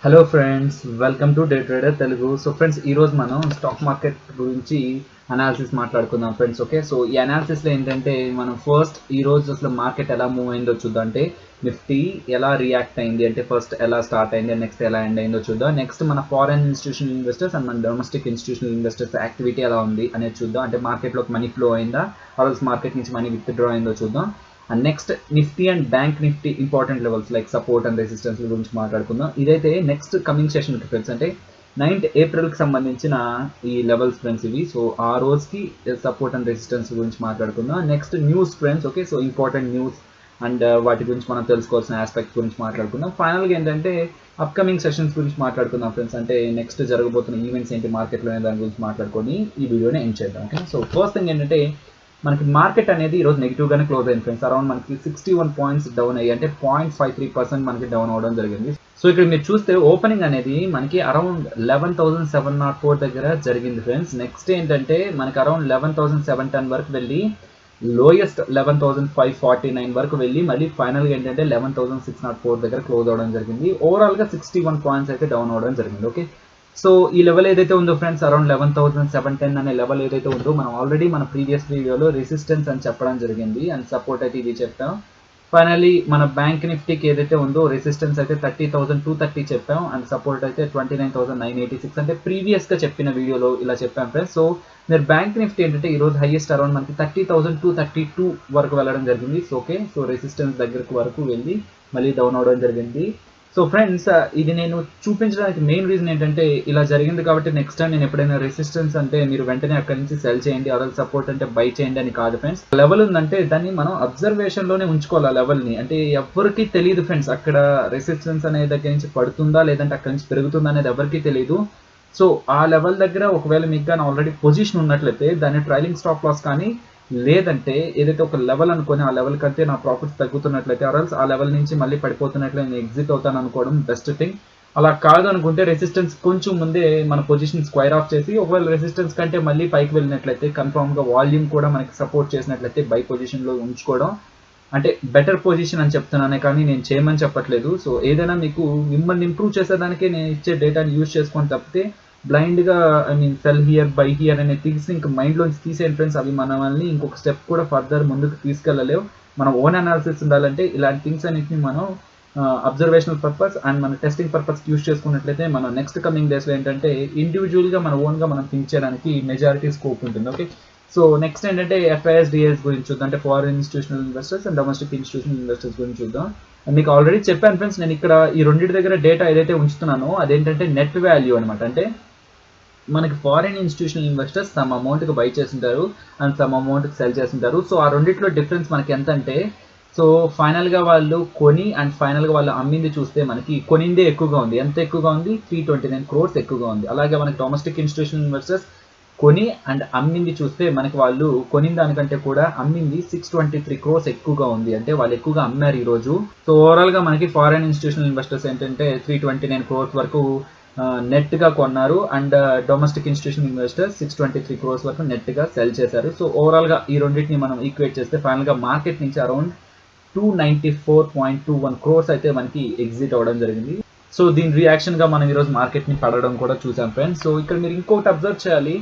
Hello friends, welcome to day trader Telugu. So friends, ఈరోజు మనం stock market గురించి analysis మాట్లాడుకుందాం ఫ్రెండ్స్. ఓకే, సో ఈ అనాలిసిస్లో ఏంటంటే మనం ఫస్ట్ ఈరోజు అసలు మార్కెట్ ఎలా మూవ్ అయిందో చూద్దాం. అంటే నిఫ్టీ ఎలా రియాక్ట్ అయింది, అంటే ఫస్ట్ ఎలా స్టార్ట్ అయింది, నెక్స్ట్ ఎలా ఎండ్ అయిందో చూద్దాం. నెక్స్ట్ మన ఫారెన్ ఇన్స్టిట్యూషనల్ ఇన్వెస్టర్స్ అండ్ మన డొమెస్టిక్ ఇన్స్టిట్యూషనల్ ఇన్వెస్టర్స్ యాక్టివిటీ ఎలా ఉంది అనేది చూద్దాం. అంటే మార్కెట్లోకి మనీ ఫ్లో అయిందా, ఆల్స్ మార్కెట్ నుంచి మనీ విత్డ్రా అయిందో చూద్దాం. And next Nifty and bank Nifty important levels like support and resistance గురించి మాట్లాడుకుందాం. ఇదైతే నెక్స్ట్ కమింగ్ సెషన్కి ఫ్రెండ్స్, అంటే 9th ఏప్రిల్కి సంబంధించిన ఈ లెవెల్స్ ఫ్రెండ్స్ ఇవి. సో ఆ రోజుకి సపోర్ట్ అండ్ రెసిస్టెన్స్ గురించి మాట్లాడుకుందాం. Next news friends. Okay, so important news and వాటి గురించి మనం తెలుసుకోవాల్సిన ఆస్పెక్ట్స్ గురించి మాట్లాడుకుందాం. ఫైనల్గా ఏంటంటే అప్కమింగ్ సెషన్స్ గురించి మాట్లాడుకుందాం ఫ్రెండ్స్. అంటే నెక్స్ట్ జరగబోతున్న ఈవెంట్స్ ఏంటి మార్కెట్లో అనే దాని గురించి మాట్లాడుకొని ఈ వీడియోని ఎండ్ చేద్దాం. ఓకే, సో ఫస్ట్ థింగ్ ఏంటంటే మనకి మార్కెట్ అనేది ఈరోజు నెగిటివ్గానే క్లోజ్ అయింది ఫ్రెండ్స్. అరౌండ్ మనకి 61 పాయింట్స్ డౌన్ అయ్యి, అంటే 0.53% మనకి డౌన్ అవ్వడం జరిగింది. సో ఇక్కడ మీరు చూస్తే ఓపెనింగ్ అనేది మనకి అరౌండ్ 11,704 దగ్గర జరిగింది ఫ్రెండ్స్. నెక్స్ట్ ఏంటంటే మనకి అరౌండ్ 11,710 వరకు వెళ్ళి లోయెస్ట్ 11,549 వరకు వెళ్ళి మళ్ళీ ఫైనల్గా ఏంటంటే 11,604 దగ్గర క్లోజ్ అవ్వడం జరిగింది. ఓవరాల్గా 61 పాయింట్స్ అయితే డౌన్ అవ్వడం జరిగింది. ఓకే, సో ఈ లెవెల్ ఏదైతే ఉందో ఫ్రెండ్స్, అరౌండ్ 11,710 అనే లెవెల్ ఏదైతే ఉందో మనం ఆల్రెడీ మన ప్రీవియస్ వీడియోలో రెసిస్టెన్స్ అని చెప్పడం జరిగింది అండ్ సపోర్ట్ అయితే ఇది చెప్పాం. ఫైనల్లీ మన బ్యాంక్ నిఫ్టీకి ఏదైతే ఉందో రెసిస్టెన్స్ అయితే 30,230 చెప్పాం అండ్ సపోర్ట్ అయితే 29,986, అంటే ప్రీవియస్గా చెప్పిన వీడియోలో ఇలా చెప్పాం ఫ్రెండ్స్. సో మీరు బ్యాంక్ నిఫ్టీ ఏంటంటే ఈరోజు హైయెస్ట్ అరౌండ్ మనకి 30,232 వరకు వెళ్ళడం జరిగింది. సో ఓకే, సో రెసిస్టెన్స్ దగ్గరకు వరకు వెళ్ళి మళ్ళీ డౌన్ అవడం జరిగింది. సో ఫ్రెండ్స్, ఇది నేను చూపించడానికి మెయిన్ రీజన్ ఏంటంటే ఇలా జరిగింది కాబట్టి నెక్స్ట్ టైం నేను ఎప్పుడైనా రెసిస్టెన్స్ అంటే మీరు వెంటనే అక్కడి నుంచి సెల్ చేయండి, అదర్ సపోర్ట్ అంటే బై చేయండి అని కాదు ఫ్రెండ్స్. లెవెల్ ఉందంటే దాన్ని మనం అబ్జర్వేషన్లోనే ఉంచుకోవాలి. ఆ లెవెల్ని అంటే ఎవరికి తెలియదు ఫ్రెండ్స్, అక్కడ రెసిస్టెన్స్ అనే దగ్గర నుంచి పడుతుందా లేదంటే అక్కడి నుంచి పెరుగుతుందా అనేది ఎవరికి తెలియదు. సో ఆ లెవెల్ దగ్గర ఒకవేళ మీకు కానీ ఆల్రెడీ పొజిషన్ ఉన్నట్లయితే దాన్ని ట్రైలింగ్ స్టాప్ లాస్ కానీ లేదంటే ఏదైతే ఒక లెవెల్ అనుకొని ఆ లెవెల్ కంటే నా ప్రాఫిట్స్ తగ్గుతున్నట్లయితే ఆర్ఎల్స్ ఆ లెవెల్ నుంచి మళ్ళీ పడిపోతున్నట్లయితే నేను ఎగ్జిట్ అవుతాను అనుకోవడం బెస్ట్ థింగ్. అలా కాదు అనుకుంటే రెసిస్టెన్స్ కొంచెం ముందే మన పొజిషన్ స్క్వైర్ ఆఫ్ చేసి ఒకవేళ రెసిస్టెన్స్ కంటే మళ్ళీ పైకి వెళ్ళినట్లయితే కన్ఫామ్గా వాల్యూమ్ కూడా మనకి సపోర్ట్ చేసినట్లయితే బై పొజిషన్లో ఉంచుకోవడం అంటే బెటర్ పొజిషన్ అని చెప్తున్నానే కానీ నేను చేయమని చెప్పట్లేదు. సో ఏదైనా మీకు మిమ్మల్ని ఇంప్రూవ్ చేసేదానికే నేను ఇచ్చే డేటాని యూజ్ చేసుకొని తప్పితే బ్లైండ్గా సెల్ హియర్ బై హియర్ అనే థింగ్స్ని ఇంకా మైండ్లోంచి తీసేయండి ఫ్రెండ్స్. అవి మనల్ని ఇంకొక స్టెప్ కూడా ఫర్దర్ ముందుకు తీసుకెళ్ళలేవు. మన ఓన్ అనాలిసిస్ ఉండాలంటే ఇలాంటి థింగ్స్ అన్నింటినీ మనం అబ్జర్వేషనల్ పర్పస్ అండ్ మన టెస్టింగ్ పర్పస్ యూజ్ చేసుకున్నట్లయితే మనం నెక్స్ట్ కమింగ్ డేస్లో ఏంటంటే ఇండివిజువల్గా మన ఓన్గా మనం థింక్ చేయడానికి మెజారిటీ స్కోప్ ఉంటుంది. ఓకే, సో నెక్స్ట్ ఏంటంటే ఎఫ్ఐఎస్ డిఎస్ గురించి చూద్దాం. అంటే foreign institutional investors and domestic institutional investors గురించి చూద్దాం. మీకు ఆల్రెడీ చెప్పాను ఫ్రెండ్స్, నేను ఇక్కడ ఈ రెండింటి దగ్గర డేటా ఏదైతే ఉంచుతున్నానో అదేంటంటే నెట్ వాల్యూ అనమాట. అంటే మనకి ఫారిన్ ఇన్స్టిట్యూషనల్ ఇన్వెస్టర్స్ సమ్ అమౌంట్కి బై చేస్తుంటారు అండ్ సమ్ అమౌంట్కి సెల్ చేస్తుంటారు. సో ఆ రెండిట్లో డిఫరెన్స్ మనకి ఎంత అంటే, సో ఫైనల్గా వాళ్ళు కొని అండ్ ఫైనల్గా వాళ్ళు అమ్మింది చూస్తే మనకి కొనిందే ఎక్కువగా ఉంది. ఎంత ఎక్కువగా ఉంది? 329 crores ఎక్కువగా ఉంది. అలాగే మనకి డొమెస్టిక్ ఇన్స్టిట్యూషనల్ ఇన్వెస్టర్స్ కొని అండ్ అమ్మింది చూస్తే మనకి వాళ్ళు కొనిన దానికంటే కూడా అమ్మింది 623 crores ఎక్కువగా ఉంది. అంటే వాళ్ళు ఎక్కువగా అమ్మారు ఈరోజు. సో ఓవరాల్గా మనకి ఫారిన్ ఇన్స్టిట్యూషనల్ ఇన్వెస్టర్స్ ఏంటంటే 329 crores వరకు నెట్గా కొన్నారు and domestic institution investors 623 crores వరకు నెట్గా సెల్ చేశారు. సో ఓవరాల్గా ఈ రెండింటిని మనం ఈక్వేట్ చేస్తే ఫైనల్గా మార్కెట్ నుంచి అరౌండ్ 294.21 crores అయితే మనకి ఎగ్జిట్ అవ్వడం జరిగింది. సో దీని రియాక్షన్గా మనం ఈరోజు మార్కెట్ని పడడం కూడా చూసాం ఫ్రెండ్స్. సో ఇక్కడ మీరు ఇంకొకటి అబ్జర్వ్ చేయాలి,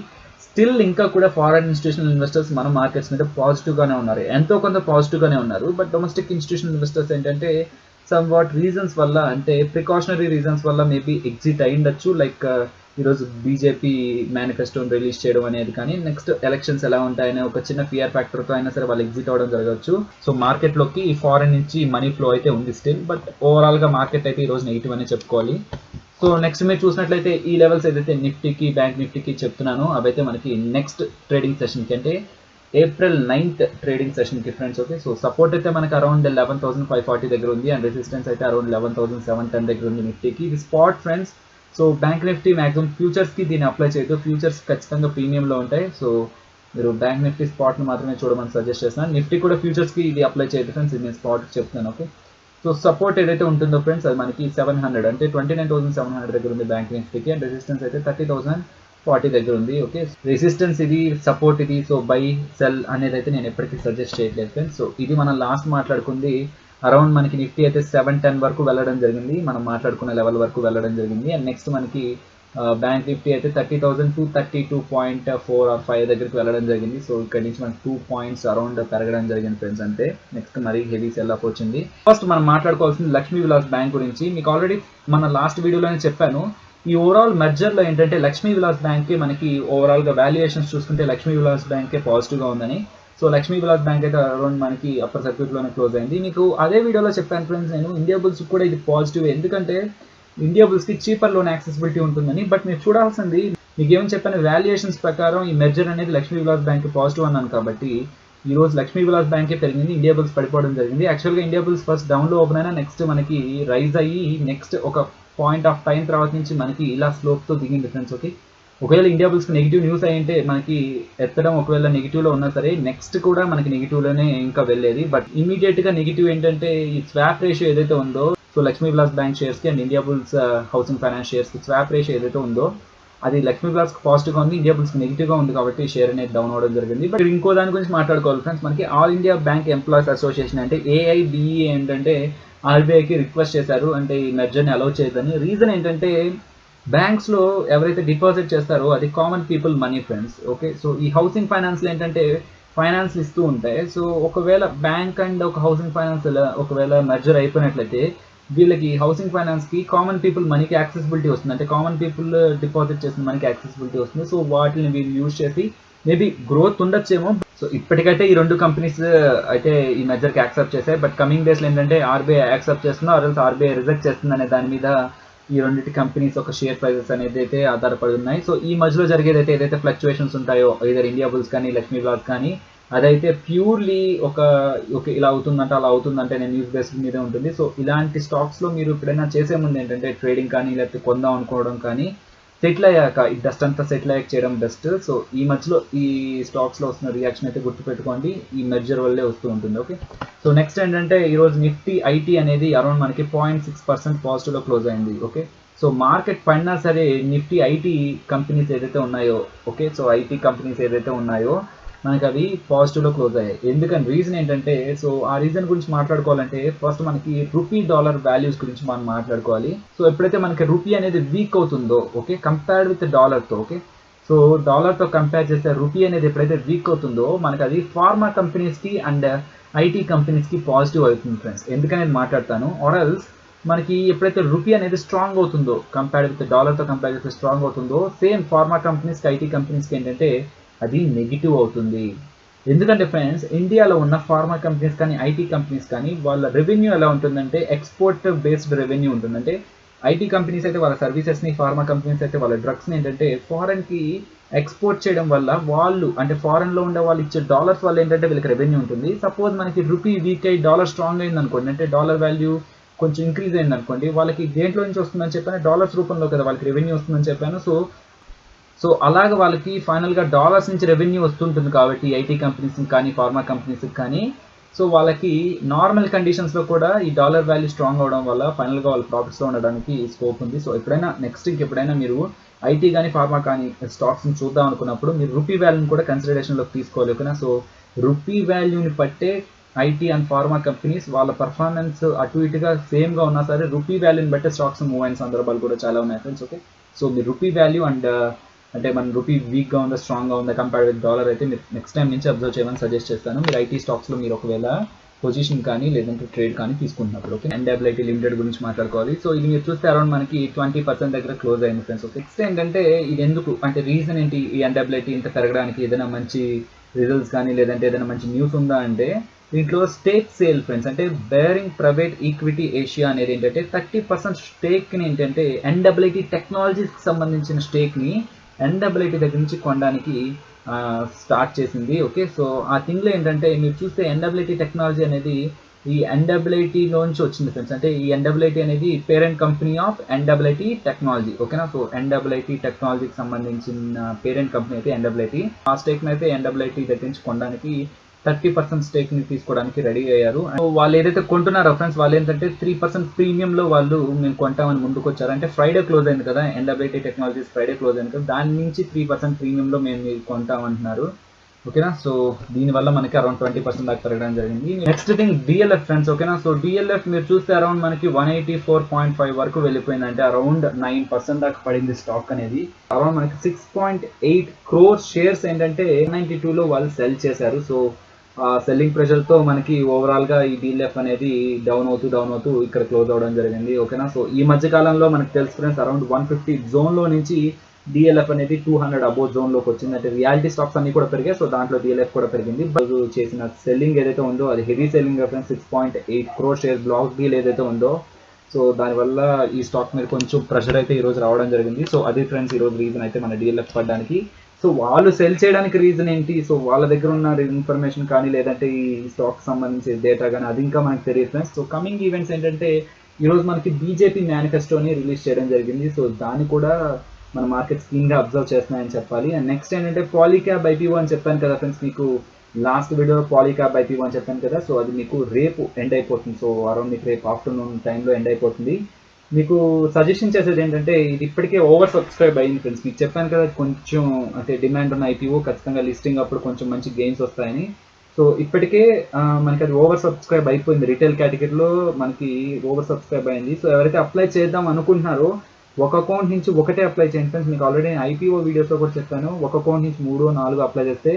స్టిల్ ఇంకా కూడా ఫారెన్ ఇన్స్టిట్యూషనల్ ఇన్వెస్టర్స్ మన మార్కెట్స్ మీద పాజిటివ్గానే ఉన్నారు, ఎంతో కొంత పాజిటివ్గానే ఉన్నారు. బట్ డొమెస్టిక్ ఇన్స్టిట్యూషనల్ ఇన్వెస్టర్స్ ఏంటంటే సమ్ వాట్ రీజన్స్ వల్ల, అంటే ప్రికాషనరీ రీజన్స్ వల్ల మేబీ ఎగ్జిట్ అయ్యిండొచ్చు. లైక్ ఈరోజు బీజేపీ మేనిఫెస్టోని రిలీజ్ చేయడం అనేది కానీ నెక్స్ట్ ఎలక్షన్స్ ఎలా ఉంటాయనే ఒక చిన్న ఫియర్ ఫ్యాక్టర్తో అయినా సరే వాళ్ళు ఎగ్జిట్ అవ్వడం జరగవచ్చు. సో మార్కెట్లోకి ఫారెన్ నుంచి మనీ ఫ్లో అయితే ఉంది స్టిల్, బట్ ఓవరాల్గా మార్కెట్ అయితే ఈరోజు నెగిటివ్ అనే చెప్పుకోవాలి. సో నెక్స్ట్ మీరు చూసినట్లయితే ఈ లెవెల్స్ ఏదైతే నిఫ్టీకి బ్యాంక్ నిఫ్టీకి చెప్తున్నానో అవైతే మనకి నెక్స్ట్ ట్రేడింగ్ సెషన్కి అంటే April 9th ట్రేడింగ్ సెషన్కి ఫ్రెండ్స్. ఓకే, సో సపోర్ట్ అయితే మనకి అరౌండ్ 11,540 దగ్గర ఉంది అండ్ రెసిస్టెన్స్ అయితే అరౌండ్ 11,710 దగ్గర ఉంది నిఫ్టీకి. ఇది spot friends. So bank Nifty maximum ఫ్యూచర్స్కి దీన్ని అప్లై చేయదు, ఫ్యూచర్స్ ఖచ్చితంగా ప్రీమియంలో ఉంటాయి. సో మీరు బ్యాంక్ నిఫ్టీ స్పాట్ని మాత్రమే చూడమని సజెస్ట్ చేస్తున్నాను. నిఫ్టీ కూడా ఫ్యూచర్స్కి ఇది అప్లై చేయదు ఫ్రెండ్స్, ఇది నేను స్పాట్ చెప్తున్నాను. ఓకే, సో సపోర్ట్ ఏదైతే ఉంటుందో ఫ్రెండ్స్ అది మనకి 700 అంటే 29,700 దగ్గర ఉంది బ్యాంక్ నిఫ్టీకి అండ్ రెసిస్టెన్స్ అయితే 30,040 దగ్గర ఉంది. ఓకే, రెసిస్టెన్స్ ఇది, సపోర్ట్ ఇది. సో బై సెల్ అనేది అయితే నేను ఎప్పటికీ సజెస్ట్ చేయట్లేదు ఫ్రెండ్స్. సో ఇది మనం లాస్ట్ మాట్లాడుకుంది అరౌండ్ మనకి నిఫ్టీ అయితే 710 వరకు వెళ్ళడం జరిగింది, మనం మాట్లాడుకున్న లెవెల్ వరకు వెళ్ళడం జరిగింది. అండ్ నెక్స్ట్ మనకి బ్యాంక్ నిఫ్టీ అయితే 30,232.4 ఆర్ 5 దగ్గరికి వెళ్ళడం జరిగింది. సో ఇక్కడ నుంచి మనకి 2 పాయింట్స్ అరౌండ్ పెరగడం జరిగింది ఫ్రెండ్స్. అంతే, నెక్స్ట్ మరి హెవీ సెల్ ఆఫ్ వచ్చింది. ఫస్ట్ మనం మాట్లాడుకోవాల్సింది లక్ష్మీ విలాస్ బ్యాంక్ గురించి. మీకు ఆల్రెడీ మన లాస్ట్ వీడియోలోనే చెప్పాను, ఈ ఓవరాల్ మెర్జర్లో ఏంటంటే లక్ష్మీ విలాస్ బ్యాంకే మనకి ఓవరాల్గా వాల్యుయేషన్స్ చూసుకుంటే లక్ష్మీ విలాస్ బ్యాంకే పాజిటివ్గా ఉందని. సో లక్ష్మీ విలాస్ బ్యాంక్ అయితే అరౌండ్ మనకి అప్పర్ సర్క్యూట్లోనే క్లోజ్ అయింది. మీకు అదే వీడియోలో చెప్పాను ఫ్రెండ్స్, నేను ఇండియా బుల్స్ కూడా ఇది పాజిటివ్, ఎందుకంటే ఇండియా బుల్స్కి చీపర్ లోన్ యాక్సెసిబిలిటీ ఉంటుందని. బట్ మీరు చూడాల్సింది, మీకు ఏమని చెప్పాను, వాల్యుయేషన్స్ ప్రకారం ఈ మెర్జర్ అనేది లక్ష్మీ విలాస్ బ్యాంక్ పాజిటివ్ అన్నాను కాబట్టి ఈ రోజు లక్ష్మీ విలాస్ బ్యాంకే పెరిగింది, ఇండియా బుల్స్ పడిపోవడం జరిగింది. యాక్చువల్గా ఇండియా బుల్స్ ఫస్ట్ డౌన్లో ఓపెన్ అయినా నెక్స్ట్ మనకి రైజ్ అయ్యి నెక్స్ట్ ఒక పాయింట్ ఆఫ్ టైం తర్వాత నుంచి మనకి ఇలా స్లోప్తో దిగింది ఫ్రెండ్స్. ఓకే, ఒకవేళ ఇండియా బుల్స్కి నెగిటివ్ న్యూస్ అయ్యింటే మనకి ఎత్తడం ఒకవేళ నెగిటివ్లో ఉన్నా సరే నెక్స్ట్ కూడా మనకి నెగిటివ్లోనే ఇంకా వెళ్ళేది. బట్ ఇమీడియట్గా నెగిటివ్ ఏంటంటే ఈ స్వాప్ రేషియో ఏదైతే ఉందో, సో లక్ష్మీ విలాస్ బ్యాంక్ షేర్స్కి and India Bulls Housing Finance షేర్స్కి స్వాప్ రేషియో ఏదైతే ఉందో అది లక్ష్మీ విలాస్కి పాజిటివ్గా ఉంది, ఇండియా బుల్స్కి నెగిటివ్గా ఉంది కాబట్టి షేర్ అనేది డౌన్ అవ్వడం జరిగింది. బట్ ఇంకో దాని గురించి మాట్లాడుకోవాలి ఫ్రెండ్స్, మనకి all India bank employees association అంటే AIBE ఏంటంటే RBIకి రిక్వెస్ట్ చేశారు అంటే ఈ మెర్జర్ని అలౌ చేయదని. రీజన్ ఏంటంటే బ్యాంక్స్లో ఎవరైతే డిపాజిట్ చేస్తారో అది common people money friends. Okay, so ఈ హౌసింగ్ ఫైనాన్స్లో ఏంటంటే ఫైనాన్స్ ఇస్తూ ఉంటాయి. సో ఒకవేళ బ్యాంక్ అండ్ ఒక హౌసింగ్ ఫైనాన్స్ ఒకవేళ మెర్జర్ అయిపోయినట్లయితే వీళ్ళకి హౌసింగ్ ఫైనాన్స్కి కామన్ పీపుల్ మనీకి యాక్సెసిబిలిటీ వస్తుంది, అంటే కామన్ పీపుల్ డిపాజిట్ చేసిన మనకి యాక్సెసిబిలిటీ వస్తుంది. సో వాటిని వీళ్ళు యూజ్ చేసి మేబీ గ్రోత్ ఉండొచ్చేమో. సో ఇప్పటికైతే ఈ రెండు కంపెనీస్ అయితే ఈ మెజర్కి యాక్సెప్ట్ చేశాయి. బట్ కమింగ్ డేస్లో ఏంటంటే RBI యాక్సెప్ట్ చేస్తుందో ఆర్ ఎల్స్ RBI రిజెక్ట్ చేస్తుంది అనే దాని మీద ఈ రెండింటి కంపెనీస్ ఒక షేర్ ప్రైజెస్ అనేది అయితే ఆధారపడి ఉన్నాయి. సో ఈ మధ్యలో జరిగేదైతే ఏదైతే ఫ్లక్చువేషన్స్ ఉంటాయో ఇదర్ ఇండియా బుల్స్ కానీ లక్ష్మీ విలాస్ కానీ అదైతే ప్యూర్లీ ఒక ఇలా అవుతుందంటే అలా అవుతుందంటే నేను న్యూస్ బేస్డ్ మీదే ఉంటుంది. సో ఇలాంటి స్టాక్స్లో మీరు ఎప్పుడైనా చేసే ముందు ఏంటంటే ట్రేడింగ్ కానీ లేకపోతే కొందాం అనుకోవడం కానీ సెటిల్ అయ్యాక ఈ డస్ట్ అంతా సెటిల్ అయ్యాక చేయడం బెస్ట్. సో ఈ మధ్యలో ఈ స్టాక్స్లో వస్తున్న రియాక్షన్ అయితే గుర్తుపెట్టుకోండి, ఈ మెర్జర్ వల్లే వస్తూ ఉంటుంది. ఓకే, సో నెక్స్ట్ ఏంటంటే ఈరోజు నిఫ్టీ ఐటీ అనేది అరౌండ్ మనకి 0.6% పాజిటివ్లో క్లోజ్ అయింది. ఓకే, సో మార్కెట్ పడినా సరే నిఫ్టీ ఐటీ కంపెనీస్ ఏదైతే ఉన్నాయో, ఓకే, సో ఐటీ కంపెనీస్ ఏదైతే ఉన్నాయో మనకి అవి పాజిటివ్లో క్లోజ్ అయ్యాయి. ఎందుకని రీజన్ ఏంటంటే, సో ఆ రీజన్ గురించి మాట్లాడుకోవాలంటే ఫస్ట్ మనకి రూపీ డాలర్ వాల్యూస్ గురించి మనం మాట్లాడుకోవాలి. సో ఎప్పుడైతే మనకి రూపీ అనేది వీక్ అవుతుందో, ఓకే, కంపేర్డ్ విత్ డాలర్తో, ఓకే, సో డాలర్తో కంపేర్ చేస్తే రూపీ అనేది ఎప్పుడైతే వీక్ అవుతుందో మనకి అది ఫార్మా కంపెనీస్కి అండ్ ఐటీ కంపెనీస్కి పాజిటివ్ అవుతుంది ఫ్రెండ్స్. ఎందుకనేది మాట్లాడతాను. ఆర్ఎల్స్ మనకి ఎప్పుడైతే రూపీ అనేది స్ట్రాంగ్ అవుతుందో కంపేర్డ్ విత్ డాలర్తో కంపేర్ చేస్తే స్ట్రాంగ్ అవుతుందో సేమ్ ఫార్మా కంపెనీస్కి ఐటీ కంపెనీస్కి ఏంటంటే అది నెగిటివ్ అవుతుంది. ఎందుకంటే ఫ్రెండ్స్ ఇండియాలో ఉన్న ఫార్మా కంపెనీస్ కానీ ఐటీ కంపెనీస్ కానీ వాళ్ళ రెవెన్యూ ఎలా ఉంటుందంటే ఎక్స్పోర్ట్ బేస్డ్ రెవెన్యూ ఉంటుందంటే ఐటీ కంపెనీస్ అయితే వాళ్ళ సర్వీసెస్ని, ఫార్మా కంపెనీస్ అయితే వాళ్ళ డ్రగ్స్ని ఏంటంటే ఫారెన్కి ఎక్స్పోర్ట్ చేయడం వల్ల వాళ్ళు అంటే ఫారెన్లో ఉండే వాళ్ళు ఇచ్చే డాలర్స్ వల్ల ఏంటంటే వీళ్ళకి రెవెన్యూ ఉంటుంది. సపోజ్ మనకి రూపీ వీక్ అయ్యి డాలర్ స్ట్రాంగ్ అయింది అనుకోండి, అంటే డాలర్ వాల్యూ కొంచెం ఇంక్రీజ్ అయింది అనుకోండి, వాళ్ళకి దేంట్లో నుంచి వస్తుందని చెప్పాను, డాలర్స్ రూపంలో కదా వాళ్ళకి రెవెన్యూ వస్తుందని చెప్పాను. సో అలాగే వాళ్ళకి ఫైనల్గా డాలర్స్ నుంచి రెవెన్యూ వస్తుంటుంది కాబట్టి ఐటీ కంపెనీస్కి కానీ ఫార్మా కంపెనీస్కి కానీ సో వాళ్ళకి నార్మల్ కండిషన్స్లో కూడా ఈ డాలర్ వాల్యూ స్ట్రాంగ్ అవడం వల్ల ఫైనల్గా వాళ్ళ ప్రాఫిట్స్లో ఉండడానికి స్కోప్ ఉంది. సో ఎప్పుడైనా నెక్స్ట్ ఇంకెప్పుడైనా మీరు ఐటీ కానీ ఫార్మా కానీ స్టాక్స్ని చూద్దాం అనుకున్నప్పుడు మీరు రూపీ వాల్యూని కూడా కన్సిడరేషన్లోకి తీసుకోవాలి. ఓకేనా, సో రూపీ వాల్యూని పట్టే ఐటీ అండ్ ఫార్మా కంపెనీస్ వాళ్ళ పర్ఫార్మెన్స్ అటు ఇటుగా సేమ్గా ఉన్నా సరే రూపీ వాల్యూని బట్టే స్టాక్స్ మూవ్ అయిన సందర్భాలు కూడా చాలా ఉన్నాయి friends. Okay, so me rupee value and అంటే మన రూపీ వీక్గా ఉందా స్ట్రాంగ్గా ఉందా కంపేర్డ్ విత్ డాలర్ అయితే మీరు నెక్స్ట్ టైం నుంచి అబ్జర్వ్ చేయమని సజెస్ట్ చేస్తాను. మీరు ఐటీ స్టాక్స్లో మీరు ఒకవేళ పొజిషన్ కానీ లేదంటే ట్రేడ్ కానీ తీసుకుంటున్నప్పుడు. ఓకే, NWIT లిమిటెడ్ గురించి మాట్లాడుకోవాలి. సో ఇది మీరు చూస్తే అరౌండ్ మనకి 20% దగ్గర క్లోజ్ అయింది ఫ్రెండ్స్. ఓకే, నెక్స్ట్ ఏంటంటే ఇది ఎందుకు అంటే రీజన్ ఏంటి ఈ NWIT ఇంత పెరగడానికి? ఏదైనా మంచి రిజల్ట్స్ కానీ లేదంటే ఏదైనా మంచి న్యూస్ ఉందా అంటే దీంట్లో స్టేక్ సేల్ ఫ్రెండ్స్, అంటే బేరింగ్ ప్రైవేట్ ఈక్విటీ ఏషియా అనేది ఏంటంటే 30% స్టేక్ని ఏంటంటే NWIT టెక్నాలజీస్కి సంబంధించిన స్టేక్ని NWIT దగ్గర నుంచి కొనడానికి స్టార్ట్ చేసింది. ఓకే, సో ఆ థింగ్లో ఏంటంటే మీరు చూస్తే NWIT టెక్నాలజీ అనేది ఈ NWIT నుంచి వచ్చింది ఫ్రెండ్స్. అంటే ఈ NWIT అనేది parent company of NWIT technology. ఓకేనా, సో NWIT టెక్నాలజీకి సంబంధించిన పేరెంట్ కంపెనీ అయితే NWIT. ఆ స్టేక్ని అయితే NWIT దగ్గర నుంచి కొనడానికి 30% స్టేక్ని తీసుకోవడానికి రెడీ అయ్యారు. వాళ్ళు ఏదైతే కొంటున్నారో ఫ్రెండ్స్ వాళ్ళు ఏంటంటే 3% ప్రీమియంలో వాళ్ళు మేము కొంటామని ముందుకు వచ్చారు. అంటే ఫ్రైడే క్లోజ్ అయింది కదా NWIT టెక్నాలజీస్, ఫ్రైడే క్లోజ్ అయింది కదా, దాని నుంచి 3% ప్రీమియంలో మేము కొంటామంటున్నారు. ఓకేనా. సో దీనివల్ల మనకి అరౌండ్ 20% దాకా పెరగడం జరిగింది. నెక్స్ట్ థింగ్ డిఎల్ఎఫ్ ఫ్రెండ్స్, ఓకేనా. సో డిఎల్ఎఫ్ మీరు చూస్తే అరౌండ్ మనకి 184.5 వరకు వెళ్ళిపోయింది, అంటే అరౌండ్ 9% దాకా పడింది స్టాక్ అనేది. అరౌండ్ మనకి 6.8 crore షేర్స్ ఏంటంటే 92లో వాళ్ళు సెల్ చేశారు. సో సెల్లింగ్ ప్రెషర్తో మనకి ఓవరాల్గా ఈ డిఎల్ఎఫ్ అనేది డౌన్ అవుతూ ఇక్కడ క్లోజ్ అవ్వడం జరిగింది, ఓకేనా. సో ఈ మధ్య కాలంలో మనకు తెలుసు ఫ్రెండ్స్, అరౌండ్ 150 జోన్లో నుంచి డిఎల్ఎఫ్ అనేది 200 అబోవ్ జోన్లోకి వచ్చింది. అంటే రియాలిటీ స్టాక్స్ అన్ని కూడా పెరిగాయి. సో దాంట్లో డిఎల్ఎఫ్ కూడా పెరిగింది. రోజు చేసిన సెల్లింగ్ ఏదైతే ఉందో అది heavy selling friends. 6.8 crore share black deal ఏదైతే ఉందో, సో దానివల్ల ఈ స్టాక్ మీద కొంచెం ప్రెషర్ అయితే ఈరోజు రావడం జరిగింది. సో అది ఫ్రెండ్స్ ఈరోజు రీజన్ అయితే మన డిఎల్ఎఫ్ పడడానికి. సో వాళ్ళు సెల్ చేయడానికి రీజన్ ఏంటి, సో వాళ్ళ దగ్గర ఉన్న ఇన్ఫర్మేషన్ కానీ లేదంటే ఈ స్టాక్ సంబంధించి డేటా కానీ అది ఇంకా మనకు తెలియదు ఫ్రెండ్స్. సో కమింగ్ ఈవెంట్స్ ఏంటంటే ఈరోజు మనకి బీజేపీ మేనిఫెస్టోని రిలీజ్ చేయడం జరిగింది. సో దాన్ని కూడా మన మార్కెట్స్ క్లీన్గా అబ్జర్వ్ చేస్తున్నాయని చెప్పాలి. అండ్ నెక్స్ట్ ఏంటంటే పాలీక్యాబ్ ఐపీఓ అని చెప్పాను కదా ఫ్రెండ్స్ మీకు లాస్ట్ వీడియోలో, పాలీక్యాబ్ ఐపీఓ అని చెప్పాను కదా. సో అది మీకు రేపు ఎండ్ అయిపోతుంది. సో అరౌండ్ మీకు రేపు ఆఫ్టర్నూన్ టైంలో ఎండ్ అయిపోతుంది. మీకు సజెషన్ చేసేది ఏంటంటే ఇది ఇప్పటికే ఓవర్ సబ్స్క్రైబ్ అయింది ఫ్రెండ్స్. మీకు చెప్పాను కదా కొంచెం అంటే డిమాండ్ ఉన్న ఐపీఓ ఖచ్చితంగా లిస్టింగ్ అప్పుడు కొంచెం మంచి గెయిన్స్ వస్తాయని. సో ఇప్పటికే మనకి అది ఓవర్ సబ్స్క్రైబ్ అయిపోయింది. రీటైల్ కేటగిరీలో మనకి ఓవర్ సబ్స్క్రైబ్ అయింది. సో ఎవరైతే అప్లై చేద్దాం అనుకుంటున్నారో ఒక అకౌంట్ నుంచి ఒకటే అప్లై చేయండి ఫ్రెండ్స్. మీకు ఆల్రెడీ ఐపీఓ వీడియోస్లో కూడా చెప్పాను, ఒక అకౌంట్ నుంచి 3-4 అప్లై చేస్తే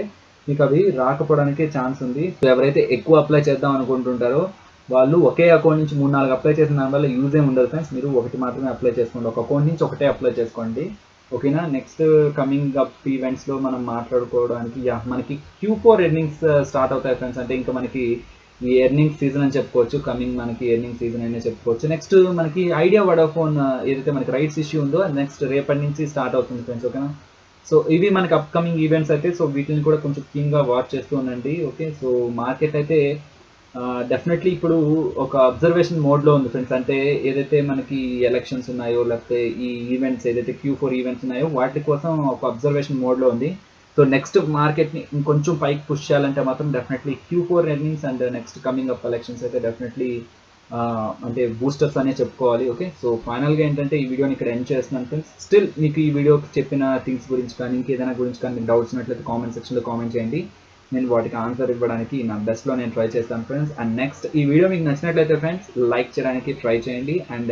మీకు అవి రాకపోవడానికి ఛాన్స్ ఉంది. సో ఎవరైతే ఎక్కువ అప్లై చేద్దాం అనుకుంటుంటారో వాళ్ళు ఒకే అకౌంట్ నుంచి 3-4 అప్లై చేసిన దాని వల్ల యూజ్ ఏమి ఉండదు ఫ్రెండ్స్. మీరు ఒకటి మాత్రమే అప్లై చేసుకోండి, ఒక అకౌంట్ నుంచి ఒకటే అప్లై చేసుకోండి, ఓకేనా. నెక్స్ట్ కమింగ్ అప్ ఈవెంట్స్లో మనం మాట్లాడుకోవడానికి మనకి Q4 ఎర్నింగ్స్ స్టార్ట్ అవుతాయి ఫ్రెండ్స్. అంటే ఇంకా మనకి ఈ ఎర్నింగ్ సీజన్ అని చెప్పుకోవచ్చు, కమింగ్ మనకి ఎర్నింగ్ సీజన్ అనే చెప్పుకోవచ్చు. నెక్స్ట్ మనకి ఐడియా వడాఫోన్ ఏదైతే మనకి రైట్స్ ఇష్యూ ఉందో నెక్స్ట్ రేపటి నుంచి స్టార్ట్ అవుతుంది ఫ్రెండ్స్, ఓకేనా. సో ఇవి మనకి అప్కమింగ్ ఈవెంట్స్ అయితే. సో వీటిని కూడా కొంచెం క్లీన్గా వాచ్ చేస్తూ ఉండండి, ఓకే. సో మార్కెట్ అయితే డెఫినెట్లీ ఇప్పుడు ఒక అబ్జర్వేషన్ మోడ్లో ఉంది ఫ్రెండ్స్. అంటే ఏదైతే మనకి ఎలక్షన్స్ ఉన్నాయో లేకపోతే ఈ ఈవెంట్స్ ఏదైతే Q4 ఈవెంట్స్ ఉన్నాయో వాటి కోసం ఒక అబ్జర్వేషన్ మోడ్లో ఉంది. సో నెక్స్ట్ మార్కెట్ని ఇంకొంచెం పైకి పుష్ చేయాలంటే మాత్రం definitely Q4 earnings and next coming up elections అయితే డెఫినెట్లీ అంటే బూస్టర్స్ అనే చెప్పుకోవాలి, ఓకే. సో ఫైనల్గా ఏంటంటే ఈ వీడియోని ఇక్కడ ఎండ్ చేస్తున్నాను ఫ్రెండ్స్. స్టిల్ మీకు ఈ వీడియోకి చెప్పిన థింగ్స్ గురించి కానీ ఇంకేదైనా గురించి కానీ మీకు డౌట్స్ ఉన్నట్లయితే కామెంట్ సెక్షన్లో కామెంట్ చేయండి. నేను వాటికి ఆన్సర్ ఇవ్వడానికి నా బెస్ట్లో నేను ట్రై చేస్తాను ఫ్రెండ్స్. అండ్ నెక్స్ట్ ఈ వీడియో మీకు నచ్చినట్లయితే ఫ్రెండ్స్ లైక్ చేయడానికి ట్రై చేయండి. అండ్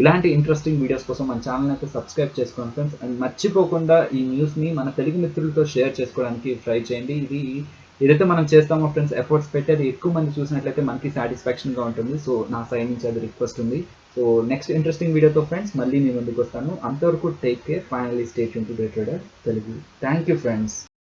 ఇలాంటి ఇంట్రెస్టింగ్ వీడియోస్ కోసం మన ఛానల్ అయితే సబ్స్క్రైబ్ చేసుకోండి ఫ్రెండ్స్. అండ్ మర్చిపోకుండా ఈ న్యూస్ని మన తెలుగు మిత్రులతో షేర్ చేసుకోవడానికి ట్రై చేయండి. ఇది ఏదైతే మనం చేస్తామో ఫ్రెండ్స్ ఎఫర్ట్స్ పెట్టి అది ఎక్కువ మంది చూసినట్లయితే మనకి సాటిస్ఫాక్షన్గా ఉంటుంది. సో నా సైడ్ నుంచి అది రిక్వెస్ట్ ఉంది. సో నెక్స్ట్ ఇంట్రెస్టింగ్ వీడియోతో ఫ్రెండ్స్ మళ్ళీ మీ ముందుకు వస్తాను. అంతవరకు take care. Finally stay tune to day trader Telugu. Thank you friends.